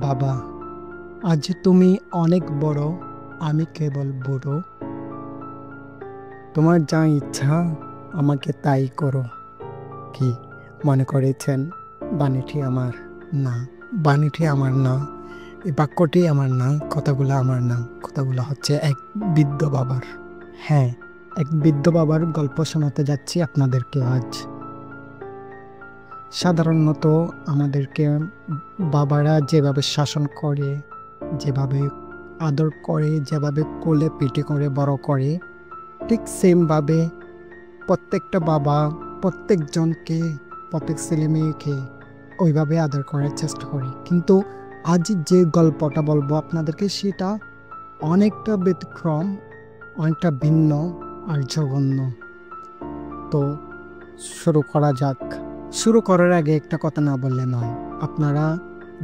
বাবা, আজ তুমি অনেক বড়, আমি কেবল বুড়ো। তোমার যা ইচ্ছা আমাকে তাই করো। কি মনে করেছেন বাণীটি আমার? না, বাণীটি আমার না, এই বাক্যটি আমার না, কথাগুলো আমার না, কথাগুলো হচ্ছে এক বৃদ্ধ বাবার। হ্যাঁ, এক বৃদ্ধ বাবার গল্প শোনাতে যাচ্ছি আপনাদেরকে আজ। সাধারণত আমাদেরকে বাবারা যেভাবে শাসন করে, যেভাবে আদর করে, যেভাবে কোলে পিঠে করে বড় করে, ঠিক সেমভাবে প্রত্যেকটা বাবা প্রত্যেকজনকে, প্রত্যেক ছেলে মেয়েকে ওইভাবে আদর করার চেষ্টা করে। কিন্তু আজ যে গল্পটা বলবো আপনাদেরকে, সেটা অনেকটা ব্যতিক্রম, অনেকটা ভিন্ন আর জঘন্য। তো শুরু করা যাক। শুরু করার আগে একটা কথা না বললে নয়। আপনারা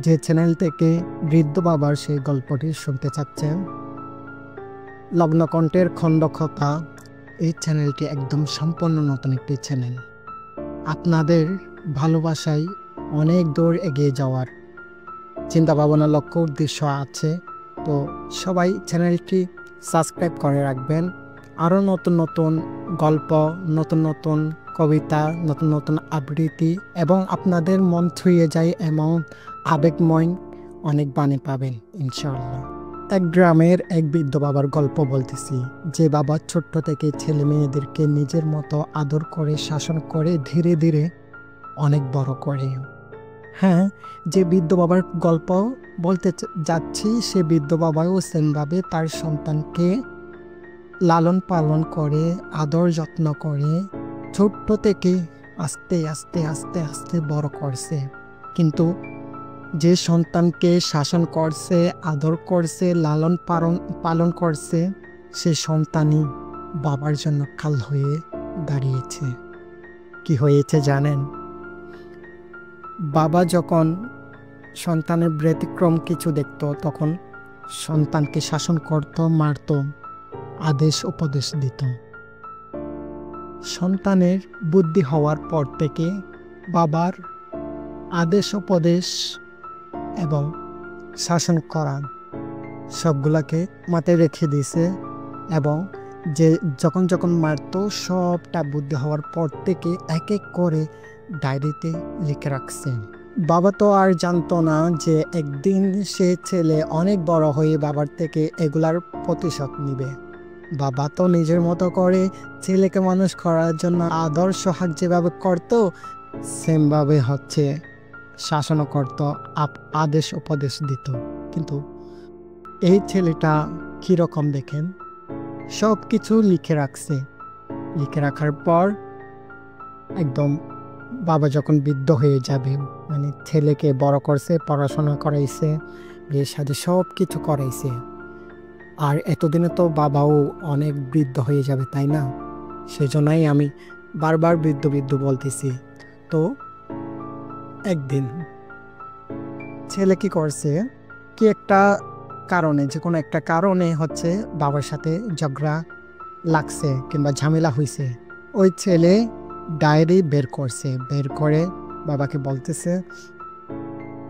যে চ্যানেল থেকে বৃদ্ধ বাবার সেই গল্পটি শুনতে চাচ্ছেন, লগ্নকণ্ঠের খণ্ডকথা, এই চ্যানেলটি একদম সম্পূর্ণ নতুন একটি চ্যানেল। আপনাদের ভালোবাসায় অনেক দূর এগিয়ে যাওয়ার চিন্তা ভাবনা, লক্ষ্য উদ্দেশ্য আছে। তো সবাই চ্যানেলটি সাবস্ক্রাইব করে রাখবেন। আরও নতুন নতুন গল্প, নতুন নতুন কবিতা, নতুন নতুন আবৃত্তি এবং আপনাদের মন ছুঁয়ে যায় এমন আবেগময় অনেক বাণী পাবেন ইনশাআল্লাহ। এক গ্রামের এক বৃদ্ধ বাবার গল্প বলতেছি, যে বাবা ছোট্ট থেকে ছেলে মেয়েদেরকে নিজের মতো আদর করে, শাসন করে, ধীরে ধীরে অনেক বড় করে। হ্যাঁ, যে বৃদ্ধ বাবার গল্প বলতে যাচ্ছি, সে বৃদ্ধ বাবাও সেমভাবে তার সন্তানকে লালন পালন করে, আদর যত্ন করে, ছোট্ট থেকে আস্তে আস্তে আস্তে আস্তে বড় করছে। কিন্তু যে সন্তানকে শাসন করছে, আদর করছে, লালন পালন করছে, সে সন্তানই বাবার জন্য কাল হয়ে দাঁড়িয়েছে। কি হয়েছে জানেন? বাবা যখন সন্তানের ব্যতিক্রম কিছু দেখত, তখন সন্তানকে শাসন করত, মারত, আদেশ উপদেশ দিত। সন্তানের বুদ্ধি হওয়ার পর থেকে বাবার আদেশ উপদেশ এবং শাসন করা সবগুলাকে মাথায় রেখে দিয়েছে। এবং যে যখন যখন মারত, সবটা বুদ্ধি হওয়ার পর থেকে এক এক করে ডায়েরিতে লিখে রাখছে। বাবা তো আর জানতো না যে একদিন সে ছেলে অনেক বড় হয়ে বাবার থেকে এগুলার প্রতিশোধ নিবে। বাবা তো নিজের মতো করে ছেলেকে মানুষ করার জন্য আদর সোহাগ যেভাবে করতো, সেমভাবে হচ্ছে শাসনও করতো, আদেশ উপদেশ দিত। কিন্তু এই ছেলেটা কিরকম দেখেন, সব কিছু লিখে রাখছে। লিখে রাখার পর একদম বাবা যখন বৃদ্ধ হয়ে যাবে, মানে ছেলেকে বড় করছে, পড়াশোনা করাইছে, বিয়ের সাথে সব কিছু করাইছে, আর এতদিনে তো বাবাও অনেক বৃদ্ধ হয়ে যাবে, তাই না? সেজন্যই আমি বারবার বৃদ্ধ বৃদ্ধ বলতেছি। তো একদিন ছেলে কি করছে, কি একটা কারণে, যে কোনো একটা কারণে হচ্ছে বাবার সাথে ঝগড়া লাগছে কিংবা ঝামেলা হয়েছে। ওই ছেলে ডায়েরি বের করছে, বের করে বাবাকে বলতেছে,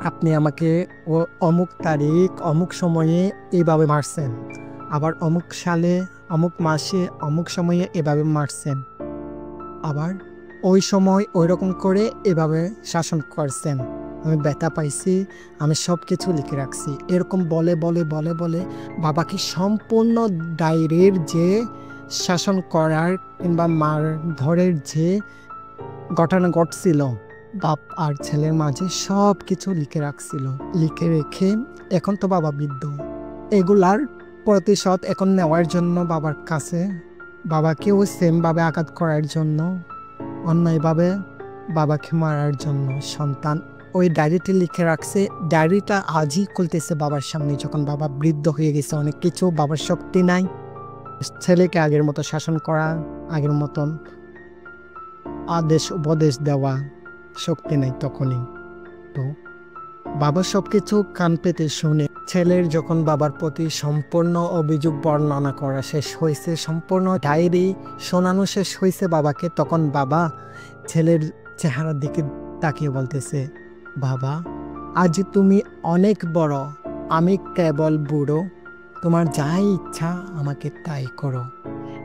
আপনি আমাকে ও অমুক তারিখ অমুক সময়ে এইভাবে মারছেন, আবার অমুক সালে অমুক মাসে অমুক সময়ে এভাবে মারছেন, আবার ওই সময় ওই রকম করে এভাবে শাসন করছেন, আমি ব্যথা পাইছি, আমি সব কিছু লিখে রাখছি। এরকম বলে বলে বলে বলে বাবাকে সম্পূর্ণ ডায়েরির যে শাসন করার কিংবা মার ধরের যে ঘটনা ঘটছিল বাপ আর ছেলের মাঝে, সব কিছু লিখে রাখছিল। লিখে রেখে এখন তো বাবা বৃদ্ধ, এগুলার প্রতিশোধ এখন নেওয়ার জন্য বাবার কাছে, বাবাকেও সেমভাবে আঘাত করার জন্য, অন্যায়ভাবে বাবাকে মারার জন্য সন্তান ওই ডায়েরিটি লিখে রাখছে। ডায়েরিটা আজই খুলতেছে বাবার সামনে, যখন বাবা বৃদ্ধ হয়ে গেছে, অনেক কিছু বাবার শক্তি নাই, ছেলেকে আগের মতো শাসন করা, আগের মতন আদেশ উপদেশ দেওয়া শক্তি নাই তখনই। তো বাবা সবকিছু কান পেতে শুনে, ছেলের যখন বাবার প্রতি সম্পূর্ণ অভিযোগ বর্ণনা করা শেষ হয়েছে, সম্পূর্ণ ডায়েরি শোনানো শেষ হয়েছে বাবাকে, তখন বাবা ছেলের চেহারার দিকে তাকিয়ে বলতেছে, বাবা আজ তুমি অনেক বড়, আমি কেবল বুড়ো, তোমার যাই ইচ্ছা আমাকে তাই করো।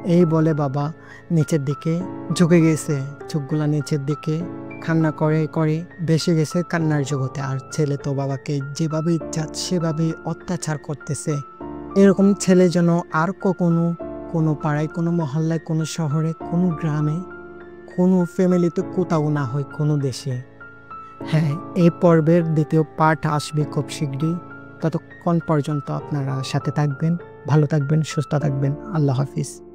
এই বলে বাবা নিচের দিকে ঝুঁকে গেছে, চোখগুলা নিচের দিকে, কান্না করে করে ভেসে গেছে কান্নার জগতে। আর ছেলে তো বাবাকে যেভাবে ইচ্ছা সেভাবে অত্যাচার করতেছে। এরকম ছেলে যেন আর কখনো কোনো পাড়ায়, কোনো মহল্লায়, কোনো শহরে, কোনো গ্রামে, কোনো ফ্যামিলিতে কোথাও না হয়, কোনো দেশে। হ্যাঁ, এই পর্বের দ্বিতীয় পার্ট আসবে খুব শীঘ্রই। ততক্ষণ পর্যন্ত আপনারা সাথে থাকবেন, ভালো থাকবেন, সুস্থ থাকবেন। আল্লাহ হাফিজ।